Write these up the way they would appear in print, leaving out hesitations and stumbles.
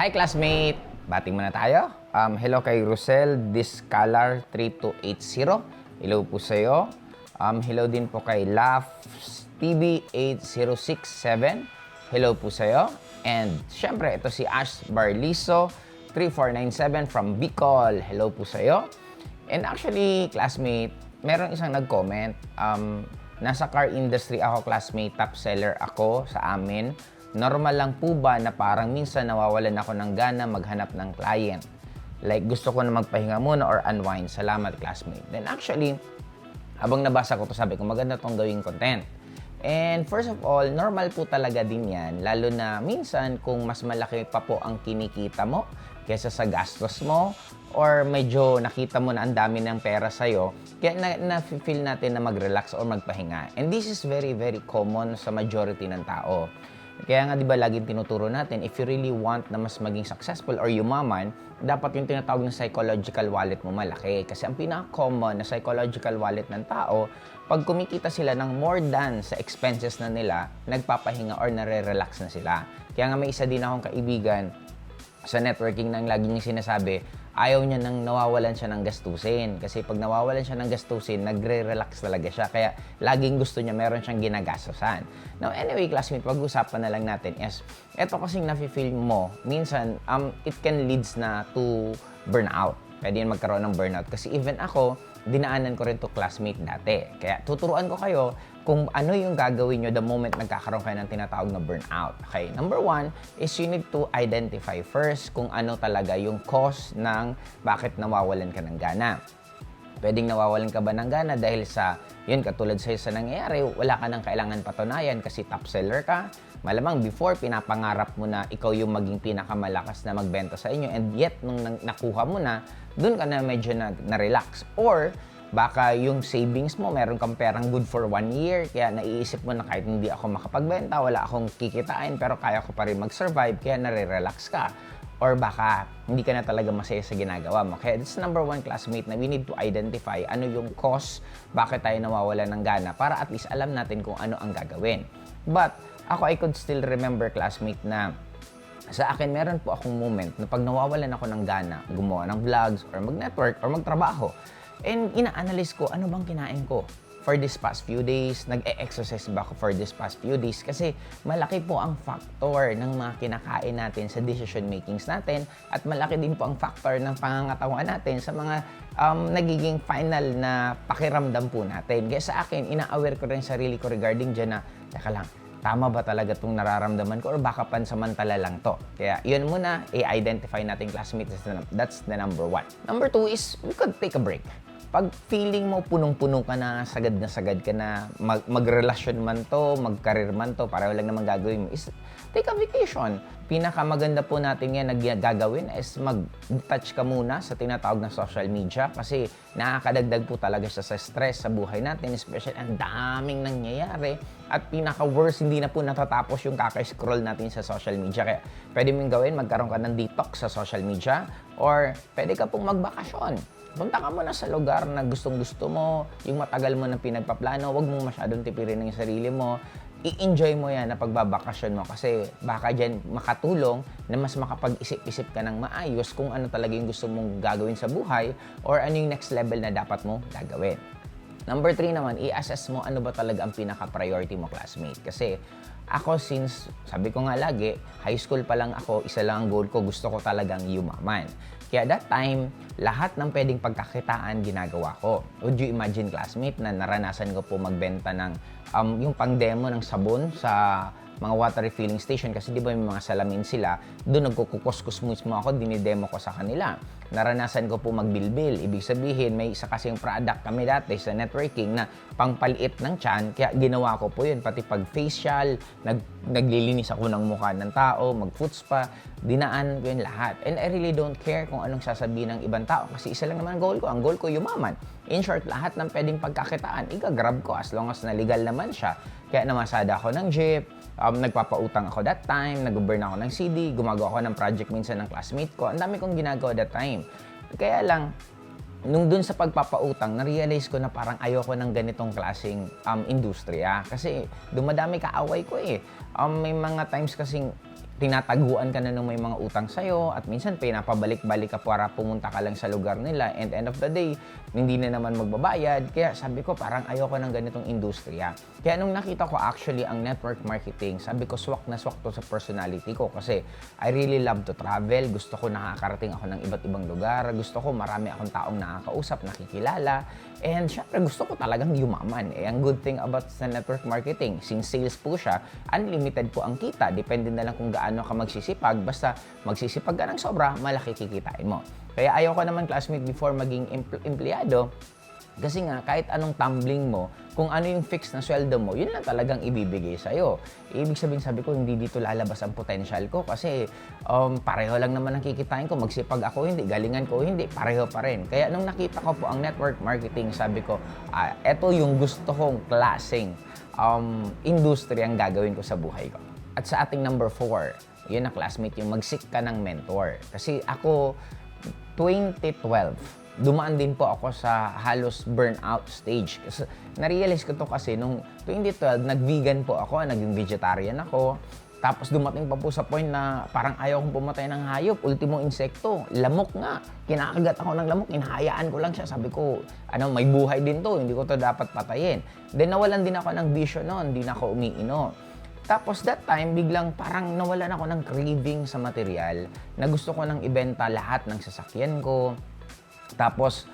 Hi classmate! Bating muna tayo. Hello kay Rosel Discalar 3280. Hello po sa iyo. Hello din po kay Laughs TV 8067. Hello po sa iyo. And syempre, ito si Ash Barliso 3497 from Bicol. Hello po sa iyo. And actually, classmate, meron isang nag-comment. Nasa car industry ako, classmate, top seller ako sa amin. Normal lang po ba na parang minsan nawawalan ako ng gana maghanap ng client? Like, gusto ko na magpahinga muna or unwind. Salamat, classmate. Then actually, habang nabasa ko to, sabi ko, maganda tong gawing content. And first of all, normal po talaga din yan. Lalo na minsan, kung mas malaki pa po ang kinikita mo kaysa sa gastos mo, or medyo nakita mo na ang dami ng pera sa'yo, kaya na-feel natin na mag-relax or magpahinga. And this is very, very common sa majority ng tao. Kaya nga, di ba, laging tinuturo natin, if you really want na mas maging successful or yumaman, dapat yung tinatawag ng psychological wallet mo malaki. Kasi ang pinaka-common na psychological wallet ng tao, pag kumikita sila ng more than sa expenses na nila, nagpapahinga or nare-relax na sila. Kaya nga may isa din akong kaibigan sa networking nang lagi niyang sinasabi, ayaw niya nang nawawalan siya ng gastusin. Kasi pag nawawalan siya ng gastusin, nagre-relax talaga siya. Kaya laging gusto niya, meron siyang ginagastosan. Now, anyway, classmate, pag-usapan na lang natin is, eto kasing nafe-feel mo, minsan, it can leads na to burnout. Pwede yan magkaroon ng burnout. Kasi even ako, dinaanan ko rin to, classmate, dati. Kaya tuturuan ko kayo kung ano yung gagawin nyo the moment nagkakaroon kayo ng tinatawag na burnout. Okay, number one is you need to identify first kung ano talaga yung cause ng bakit nawawalan ka ng gana. Pwedeng nawawalan ka ba ng gana dahil sa, yun, katulad sa'yo sa nangyayari, wala ka nang kailangan patunayan kasi top seller ka. Malamang before, pinapangarap mo na ikaw yung maging pinakamalakas na magbenta sa inyo, and yet, nung nakuha mo na, dun ka na medyo na-relax. Or, baka yung savings mo, meron kang perang good for 1 year, kaya naiisip mo na kahit hindi ako makapagbenta, wala akong kikitain, pero kaya ko pa rin mag-survive, kaya nare-relax ka. Or baka hindi ka na talaga masaya sa ginagawa mo. Kaya this is number one, classmate, na we need to identify ano yung cause, bakit tayo nawawala ng gana, para at least alam natin kung ano ang gagawin. But, I could still remember, classmate, na sa akin, meron po akong moment na pag nawawalan ako ng gana, gumawa ng vlogs, or mag-network, or magtrabaho, and ina-analyze ko, ano bang kinain ko for this past few days, nag-e-exercise ba ako for this past few days, kasi malaki po ang factor ng mga kinakain natin sa decision makings natin, at malaki din po ang factor ng pangangatawan natin sa mga nagiging final na pakiramdam po natin. Kaya sa akin, ina-aware ko rin sarili ko regarding dyan na, teka lang, tama ba talaga itong nararamdaman ko or baka pansamantala lang to? Kaya yun muna, i-identify natin, classmates. That's the number one. Number two is, we could take a break. Pag feeling mo punong-puno ka na sagad ka na, magrelasyon man to, mag-career man to, pareho lang naman gagawin mo, is take a vacation. Pinakamaganda po natin yan na gagawin is mag-touch ka muna sa tinatawag na social media, kasi nakakadagdag po talaga siya sa stress sa buhay natin, especially ang daming nangyayari, at pinaka-worst, hindi na po natatapos yung kaka-scroll natin sa social media. Kaya pwede mong gawin, magkaroon ka ng detox sa social media, or pwede ka pong magbakasyon. Punta ka muna sa lugar na gustong-gusto mo, yung matagal mo na pinagpaplano, huwag mong masyadong tipirin ng sarili mo. I-enjoy mo yan na pagbabakasyon mo, kasi baka dyan makatulong na mas makapag-isip-isip ka ng maayos kung ano talaga yung gusto mong gagawin sa buhay, or ano yung next level na dapat mo gagawin. Number 3 naman, i-assess mo ano ba talaga ang pinaka-priority mo, classmate. Kasi ako, since sabi ko nga lagi, high school pa lang ako, isa lang ang goal ko, gusto ko talagang yumaman. Kaya that time, lahat ng pwedeng pagkakitaan ginagawa ko. Would you imagine, classmate, na naranasan ko po magbenta ng yung pang-demo ng sabon sa mga water refilling station, kasi di ba may mga salamin sila, doon nagkukuskus mismo ako, dinidemo ko sa kanila. Naranasan ko po magbilbil. Ibig sabihin, may isa kasing product kami dati sa networking na pangpaliit ng tiyan, kaya ginawa ko po yun. Pati pag facial, naglilinis ako ng mukha ng tao, mag-foot spa, dinaan ko yun lahat. And I really don't care kung anong sasabihin ng ibang tao, kasi isa lang naman ang goal ko. Ang goal ko, yumaman. In short, lahat ng pwedeng pagkakitaan, i-grab ko as long as na legal naman siya. Kaya namasada ako ng jeep, nagpapautang ako that time, nag-burn ako ng CD, gumagawa ako ng project minsan ng classmate ko. Ang dami kong ginagawa that time. Kaya lang, nung dun sa pagpapautang, na-realize ko na parang ayoko ng ganitong klaseng industriya. Kasi dumadami kaaway ko eh. May mga times kasing tinataguan ka na ng may mga utang sa'yo at minsan pinapabalik-balik ka para pumunta ka lang sa lugar nila and end of the day, hindi na naman magbabayad. Kaya sabi ko parang ayoko ng ganitong industriya. Kaya nung nakita ko actually ang network marketing, sabi ko swak na swak to sa personality ko kasi I really love to travel. Gusto ko nakakarating ako ng iba't ibang lugar. Gusto ko marami akong taong nakakausap, nakikilala. And syempre gusto ko talagang yumaman. Ang good thing about sa network marketing, since sales po siya, unlimited po ang kita. Depende na lang kung gaano ka magsisipag. Basta magsisipag ka ng sobra, malaki kikitain mo. Kaya ayaw ko naman, classmate, before maging empleyado, kasi nga, kahit anong tumbling mo, kung ano yung fixed na sweldo mo, yun lang talagang ibibigay sa'yo. Ibig sabihin, sabi ko, hindi dito lalabas ang potential ko kasi pareho lang naman ang kikitain ko. Magsipag ako, hindi. Galingan ko, hindi. Pareho pa rin. Kaya nung nakita ko po ang network marketing, sabi ko, eto yung gusto kong klaseng industry ang gagawin ko sa buhay ko. At sa ating number 4, yun na classmate, yung mag-seek ka ng mentor. Kasi ako, 2012, dumaan din po ako sa halos burnout stage. Kasi na-realize ko to kasi nung 2012, nag-vegan po ako, naging vegetarian ako. Tapos dumating pa po sa point na parang ayaw kong pumatay ng hayop. Ultimo insekto, lamok nga. Kinakagat ako ng lamok, hinahayaan ko lang siya. Sabi ko, may buhay din to, hindi ko to dapat patayin. Then nawalan din ako ng vision noon, hindi na ako umiinom. Tapos that time, biglang parang nawalan ako ng craving sa material na gusto ko nang ibenta lahat ng sasakyan ko. Tapos,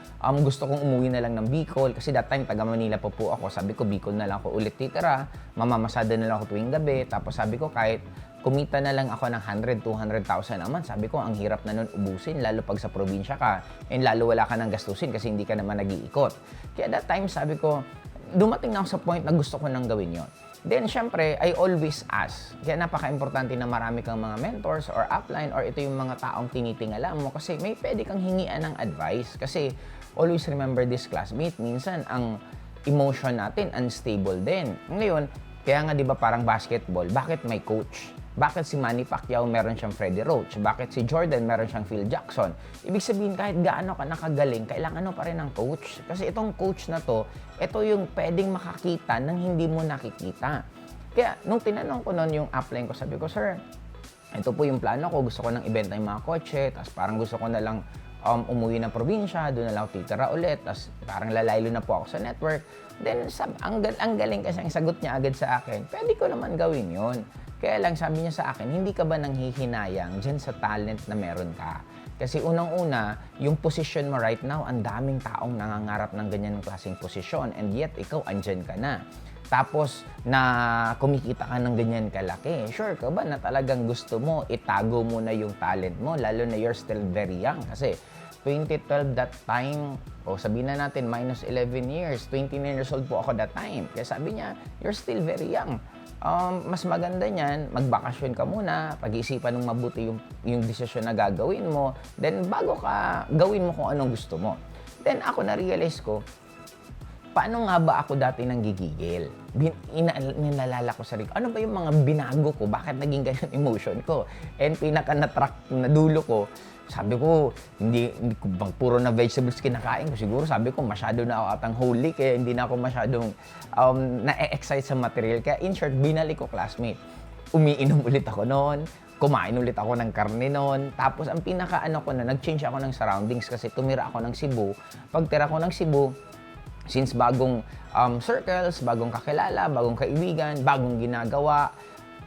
gusto kong umuwi na lang ng Bicol kasi that time, taga Manila po ako. Sabi ko, Bicol na lang ako ulit titira. Mamamasada na lang ako tuwing gabi. Tapos sabi ko, kahit kumita na lang ako ng 100, 200,000 a month, sabi ko, ang hirap na nun ubusin, lalo pag sa probinsya ka. And lalo wala ka nang gastusin kasi hindi ka naman nag-iikot. Kaya that time, sabi ko, dumating na ako sa point na gusto ko nang gawin yon. Then, syempre, I always ask. Kaya napaka-importante na marami kang mga mentors or upline or ito yung mga taong tinitingala mo kasi may pwede kang hingian ng advice. Kasi, always remember this, classmate, minsan ang emotion natin unstable din. Ngayon, kaya nga di ba parang basketball, bakit may coach? Bakit si Manny Pacquiao meron siyang Freddie Roach? Bakit si Jordan meron siyang Phil Jackson? Ibig sabihin, kahit gaano ka nakagaling, kailangan mo pa rin ng coach. Kasi itong coach na to, ito yung pwedeng makakita ng hindi mo nakikita. Kaya, nung tinanong ko noon yung upline ko, sabi ko, sir, ito po yung plano ko. Gusto ko nang ibenta yung mga kotse, tapos parang gusto ko na lang umuwi ng probinsya, doon na lang ako titira ulit, tapos parang lalaylo na po ako sa network. Then, ang galing kasi ang sagot niya agad sa akin, pwede ko naman gawin yon. Kaya lang sabi niya sa akin, hindi ka ba nanghihinayang dyan sa talent na meron ka? Kasi unang-una, yung position mo right now, ang daming taong nangangarap ng ganyan ng klaseng posisyon and yet ikaw andyan ka na. Tapos na kumikita ka ng ganyan kalaki, sure ka ba na talagang gusto mo, itago mo na yung talent mo, lalo na you're still very young. Kasi 2012 that time, sabihin na natin minus 11 years, 29 years old po ako that time. Kaya sabi niya, you're still very young. Mas maganda niyan, magbakasyon ka muna, pag-iisipan ng mabuti yung desisyon na gagawin mo, then bago ka gawin mo kung anong gusto mo. Then ako na-realize ko, paano nga ba ako dati nang gigigil? Nilalala ko sarili ko, ano ba yung mga binago ko? Bakit naging ganyan emotion ko? And pinaka-na-track na dulo ko, sabi ko, hindi ko puro na vegetables kinakain ko. Siguro sabi ko, masyado na ako atang holy, kaya hindi na ako masyadong na-excite sa material. Kaya in short, binalik ko, classmate. Umiinom ulit ako noon, kumain ulit ako ng karne noon. Tapos ang pinaka-ano ko na, nag-change ako ng surroundings kasi tumira ako ng Cebu. Pagtira ko ng Cebu, since bagong circles, bagong kakilala, bagong kaibigan, bagong ginagawa,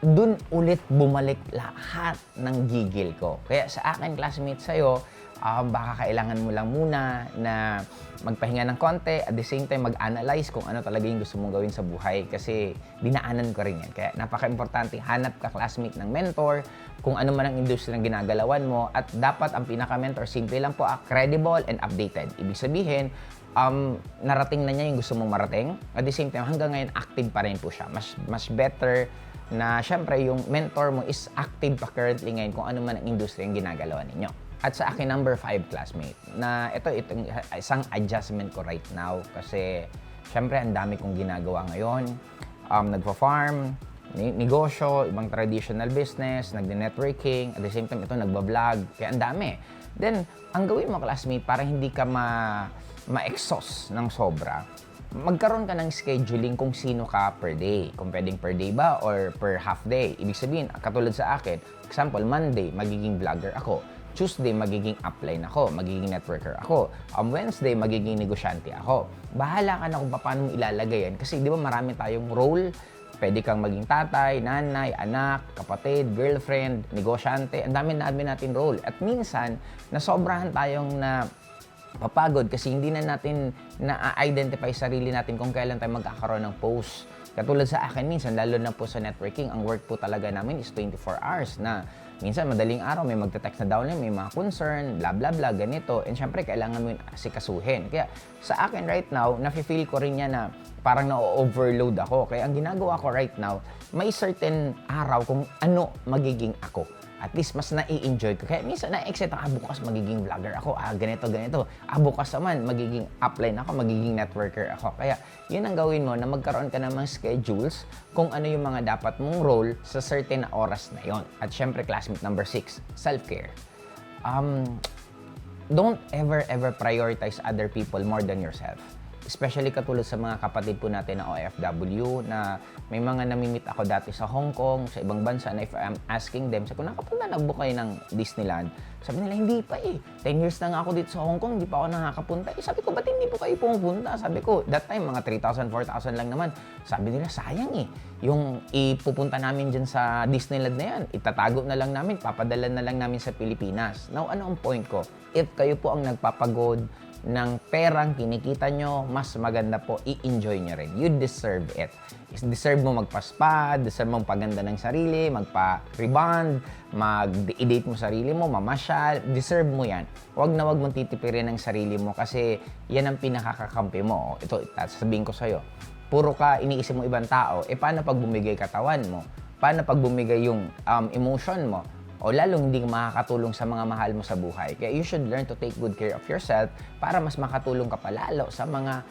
dun ulit bumalik lahat ng gigil ko. Kaya sa akin, classmate, sa'yo, baka kailangan mo lang muna na magpahinga ng konti, at the same time mag-analyze kung ano talaga yung gusto mong gawin sa buhay kasi dinaanan ko rin yan. Kaya napaka-importante, hanap ka, classmate, ng mentor, kung ano man ang industry na ginagalawan mo, at dapat ang pinaka-mentor, simple lang po, credible and updated. Ibig sabihin, narating na niya yung gusto mong marating, at the same time, hanggang ngayon, active pa rin po siya. Mas better na syempre yung mentor mo is active pa currently ngayon kung ano man ang industry ang ginagalawa ninyo. At sa akin, number 5, classmate, na itong isang adjustment ko right now kasi syempre ang dami kong ginagawa ngayon. Nagpa-farm, negosyo, ibang traditional business, nagde-networking, at the same time ito nagba-vlog, kaya ang dami. Then, ang gawin mo, classmate, para hindi ka ma-exhaust ng sobra, magkaroon ka ng scheduling kung sino ka per day. Kung pwedeng per day ba or per half day. Ibig sabihin, katulad sa akin, example, Monday, magiging vlogger ako. Tuesday, magiging upline ako, magiging networker ako. Wednesday, magiging negosyante ako. Bahala ka na kung paano mo ilalagay yan. Kasi di ba marami tayong role. Pwede kang maging tatay, nanay, anak, kapatid, girlfriend, negosyante. Ang dami natin role. At minsan, nasobrahan tayong na papagod kasi hindi na natin na-identify sarili natin kung kailan tayo magkakaroon ng post. Katulad sa akin minsan, lalo na po sa networking, ang work po talaga namin is 24 hours na minsan madaling araw may magte-text na downline, may mga concern, bla bla bla, ganito. And syempre, kailangan mo yun asikasuhin. Kaya sa akin right now, nafe-feel ko rin yan na parang na-overload ako. Kaya ang ginagawa ko right now, may certain araw kung ano magiging ako. At least mas nai-enjoy ko. Kaya minsan na-excite ako, bukas magiging vlogger ako, ganito, ganito. Bukas naman, magiging upline ako, magiging networker ako. Kaya yun ang gawin mo na magkaroon ka ng mga schedules kung ano yung mga dapat mong role sa certain na oras na yon. At syempre, classmate number 6, self-care. Don't ever prioritize other people more than yourself. Especially katulad sa mga kapatid po natin na OFW na may mga namimit ako dati sa Hong Kong, sa ibang bansa na if I'm asking them, sabi ko, nakapunta na ba kayo ng Disneyland? Sabi nila, hindi pa eh. 10 years na nga ako dito sa Hong Kong, hindi pa ako nakakapunta. Sabi ko, ba't hindi po kayo pumupunta? Sabi ko, that time, mga 3,000, 4,000 lang naman. Sabi nila, sayang eh. Yung ipupunta namin dyan sa Disneyland na yan, itatago na lang namin, papadala na lang namin sa Pilipinas. Now, ano ang point ko? If kayo po ang nagpapagod ng perang kinikita nyo, mas maganda po, i-enjoy nyo rin. You deserve it. Deserve mo magpa-spa, deserve mo magpaganda ng sarili, magpa-rebond, mag-date mo sarili mo, mamasyal, deserve mo yan. Huwag na huwag mong titipirin ng sarili mo kasi yan ang pinakakakampi mo. Ito, sasabihin ko sa'yo, puro ka iniisip mo ibang tao, paano pag bumigay katawan mo? Paano pag bumigay yung emotion mo? O lalong hindi makakatulong sa mga mahal mo sa buhay. Kaya you should learn to take good care of yourself para mas makatulong ka palalo sa mga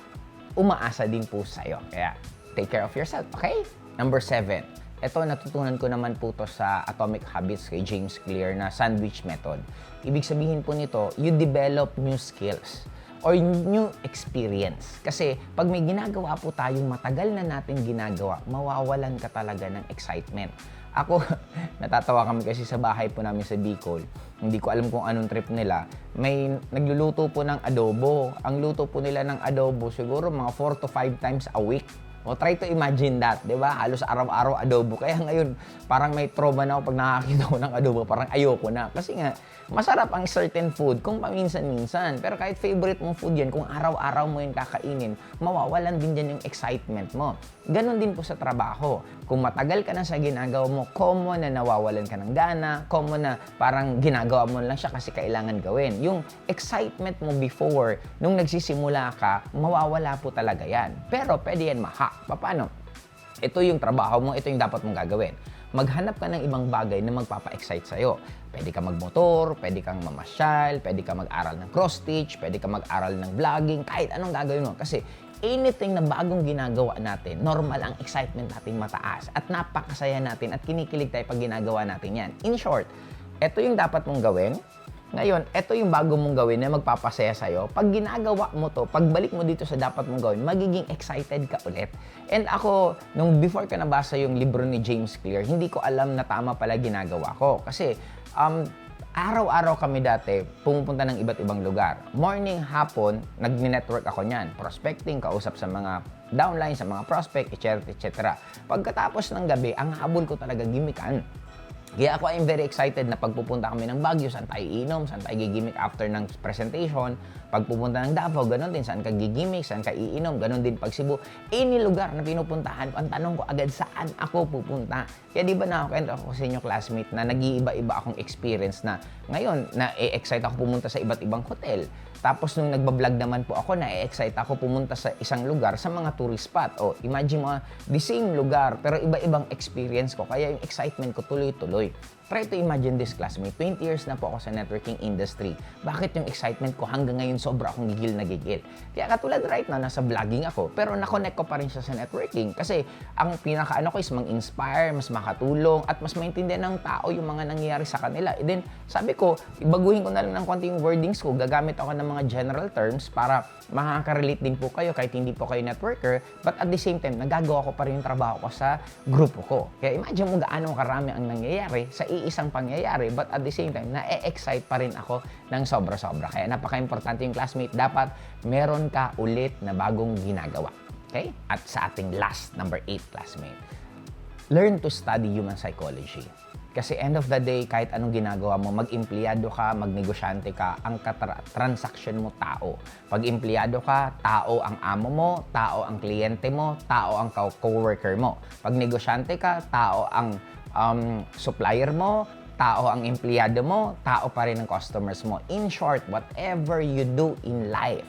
umaasa din po sa'yo. Kaya take care of yourself, okay? Number 7. Ito, natutunan ko naman po to sa Atomic Habits kay James Clear na sandwich method. Ibig sabihin po nito, you develop new skills or new experience. Kasi pag may ginagawa po tayong matagal na natin ginagawa, mawawalan ka talaga ng excitement. Ako, natatawa kami kasi sa bahay po namin sa Bicol. Hindi ko alam kung anong trip nila. May nagluluto po ng adobo. Ang luto po nila ng adobo siguro mga 4 to 5 times a week. O try to imagine that, di ba? Halos araw-araw adobo. Kaya ngayon, parang may trauma na ako pag nakakita ko ng adobo. Parang ayoko na. Kasi nga, masarap ang certain food kung paminsan-minsan. Pero kahit favorite mong food yan, kung araw-araw mo yun kakainin, mawawalan din dyan yung excitement mo. Ganon din po sa trabaho. Kung matagal ka na sa ginagawa mo, common na nawawalan ka ng gana, common na parang ginagawa mo lang siya kasi kailangan gawin. Yung excitement mo before, nung nagsisimula ka, mawawala po talaga yan. Pero pwede yan ma-hack. Paano? Ito yung trabaho mo, ito yung dapat mong gagawin. Maghanap ka ng ibang bagay na magpapa-excite sa'yo. Pwede ka magmotor, pwede kang mamasyal, pwede ka mag-aral ng cross-stitch, pwede ka mag-aral ng vlogging, kahit anong gagawin mo. Kasi anything na bagong ginagawa natin, normal ang excitement natin mataas at napakasaya natin at kinikilig tayo pag ginagawa natin yan. In short, ito yung dapat mong gawin. Ngayon, ito yung bago mong gawin na magpapasaya sa'yo. Pag ginagawa mo to, pagbalik mo dito sa dapat mong gawin, magiging excited ka ulit. And ako, nung before ko nabasa yung libro ni James Clear, hindi ko alam na tama pala ginagawa ko. Kasi, araw-araw kami dati pumupunta ng iba't ibang lugar. Morning, hapon, nag-network ako niyan. Prospecting, kausap sa mga downline, sa mga prospect, etc. etc. Pagkatapos ng gabi, ang habol ko talaga gimikan. Kaya ako I'm very excited na pagpupunta kami ng Baguio, saan tayo iinom, saan tayo gigimik after ng presentation. Pagpupunta ng Davao, ganun din, saan ka gigimik, saan ka iinom, ganun din pag Cebu. Any lugar na pinupuntahan, ang tanong ko agad, saan ako pupunta? Kaya di ba nakakita ako sa inyo classmate na nag-iiba-iba akong experience na ngayon, na-excite ako pumunta sa iba't ibang hotel. Tapos nung nagbablog naman po ako, na-excite ako pumunta sa isang lugar sa mga tourist spot. O imagine mo, the same lugar, pero iba-ibang experience ko. Kaya yung excitement ko tuloy-tuloy. Try to imagine this, classmate. 20 years na po ako sa networking industry. Bakit yung excitement ko hanggang ngayon sobra akong gigil na gigil? Kaya katulad right now, nasa vlogging ako, pero nakonect ko pa rin siya sa networking. Kasi ang pinaka-ano ko is mang-inspire, mas makatulong, at mas maintindihan ng tao yung mga nangyayari sa kanila. And then, sabi ko, ibaguhin ko na lang ng konti yung wordings ko. Gagamit ako ng mga general terms para makaka-relate din po kayo kahit hindi po kayo networker. But at the same time, nagagawa ko pa rin yung trabaho ko sa grupo ko. Kaya imagine mo gaano karami ang nangyayari sa iisang pangyayari, but at the same time, na-excite pa rin ako ng sobra-sobra. Kaya napaka-importante yung classmate, dapat meron ka ulit na bagong ginagawa. Okay? At sa ating last, number 8, classmate, learn to study human psychology. Kasi end of the day, kahit anong ginagawa mo, mag-empleyado ka, magnegosyante ka, ang transaction mo tao. Pag empleyado ka, tao ang amo mo, tao ang kliyente mo, tao ang co-worker mo. Pag negosyante ka, tao ang supplier mo, tao ang empleyado mo, tao pa rin ang customers mo. In short, whatever you do in life,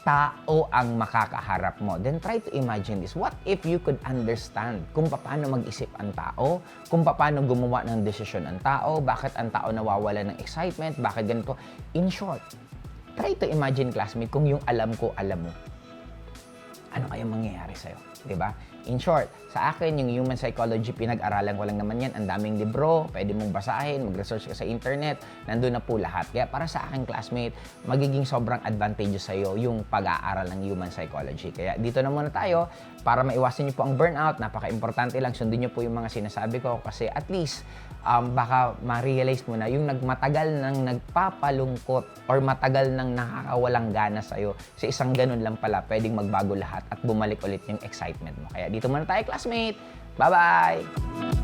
tao ang makakaharap mo. Then try to imagine this. What if you could understand kung paano mag-isip ang tao, kung paano gumawa ng desisyon ang tao, bakit ang tao nawawala ng excitement, bakit ganito. In short, try to imagine, classmate, kung yung alam ko, alam mo. Ano kayang mangyayari sa'yo? Diba? In short, sa akin, yung human psychology, pinag-aralan ko lang naman yan. Ang daming libro, pwede mong basahin, mag-research ka sa internet, nandun na po lahat. Kaya para sa akin, classmate, magiging sobrang advantageous sa'yo yung pag-aaral ng human psychology. Kaya dito na muna tayo, para maiwasan niyo po ang burnout, napaka-importante lang, sundin niyo po yung mga sinasabi ko kasi at least, baka ma-realize mo na yung matagal nang nagpapalungkot or matagal nang nakakawalang gana sa'yo, sa isang ganun lang pala, pwedeng magbago lahat at bumalik ulit yung excitement mo. Kaya dito muna tayo, classmate. Bye-bye!